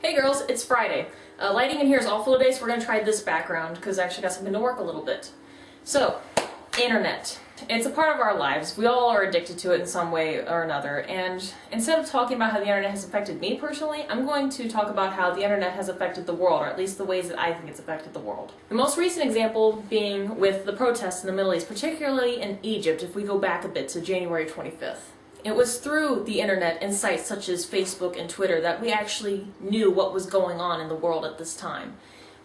Hey girls, it's Friday. Lighting in here is awful today, so we're going to try this background because I actually got something to work a little bit. So, internet. It's a part of our lives. We all are addicted to it in some way or another, and instead of talking about how the internet has affected me personally, I'm going to talk about how the internet has affected the world, or at least the ways that I think it's affected the world. The most recent example being with the protests in the Middle East, particularly in Egypt, if we go back a bit to January 25th. It was through the internet and sites such as Facebook and Twitter that we actually knew what was going on in the world at this time.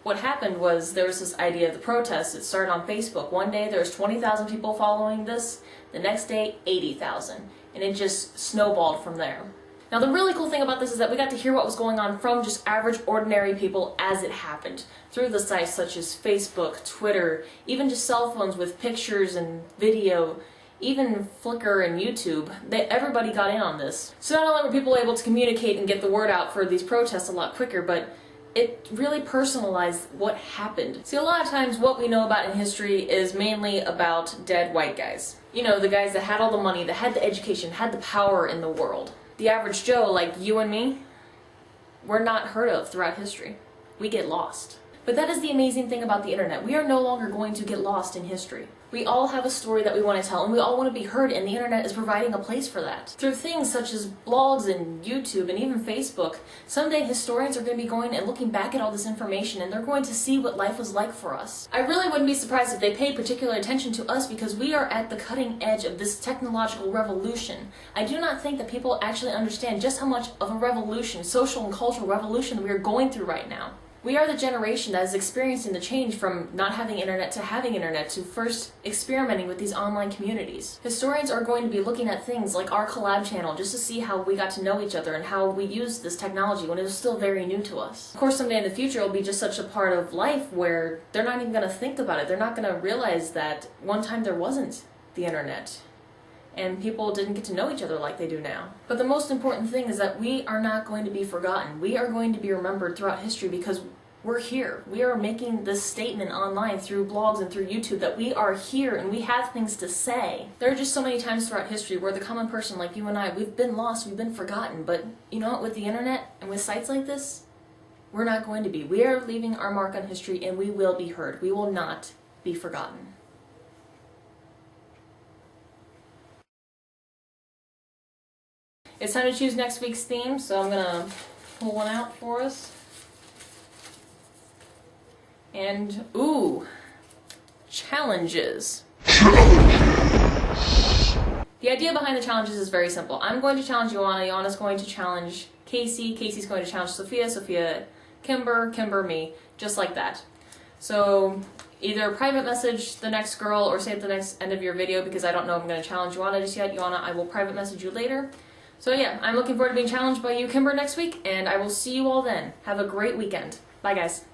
What happened was there was this idea of the protests. It started on Facebook. One day there was 20,000 people following this, the next day 80,000, and it just snowballed from there. Now the really cool thing about this is that we got to hear what was going on from just average ordinary people as it happened, through the sites such as Facebook, Twitter, even just cell phones with pictures and video, even Flickr and YouTube. Everybody got in on this. So not only were people able to communicate and get the word out for these protests a lot quicker, but it really personalized what happened. See, a lot of times what we know about in history is mainly about dead white guys. You know, the guys that had all the money, that had the education, had the power in the world. The average Joe, like you and me, we're not heard of throughout history. We get lost. But that is the amazing thing about the internet. We are no longer going to get lost in history. We all have a story that we want to tell, and we all want to be heard, and the internet is providing a place for that. Through things such as blogs and YouTube and even Facebook, someday historians are going to be going and looking back at all this information, and they're going to see what life was like for us. I really wouldn't be surprised if they paid particular attention to us because we are at the cutting edge of this technological revolution. I do not think that people actually understand just how much of a revolution, social and cultural revolution, we are going through right now. We are the generation that is experiencing the change from not having internet to first experimenting with these online communities. Historians are going to be looking at things like our collab channel just to see how we got to know each other and how we used this technology when it was still very new to us. Of course, someday in the future it'll be just such a part of life where they're not even going to think about it. They're not going to realize that one time there wasn't the internet and people didn't get to know each other like they do now. But the most important thing is that we are not going to be forgotten. We are going to be remembered throughout history because we're here. We are making this statement online through blogs and through YouTube that we are here and we have things to say. There are just so many times throughout history where the common person like you and I, we've been lost, we've been forgotten, but you know what, with the internet and with sites like this, we're not going to be. We are leaving our mark on history and we will be heard. We will not be forgotten. It's time to choose next week's theme, so I'm gonna pull one out for us. And, ooh, challenges. The idea behind the challenges is very simple. I'm going to challenge Joanna, Joanna's going to challenge Casey, Casey's going to challenge Sophia, Sophia, Kimber, Kimber, me, just like that. So, either private message the next girl or say at the next end of your video, because I don't know if I'm going to challenge Joanna just yet. Joanna, I will private message you later. So yeah, I'm looking forward to being challenged by you, Kimber, next week, and I will see you all then. Have a great weekend. Bye, guys.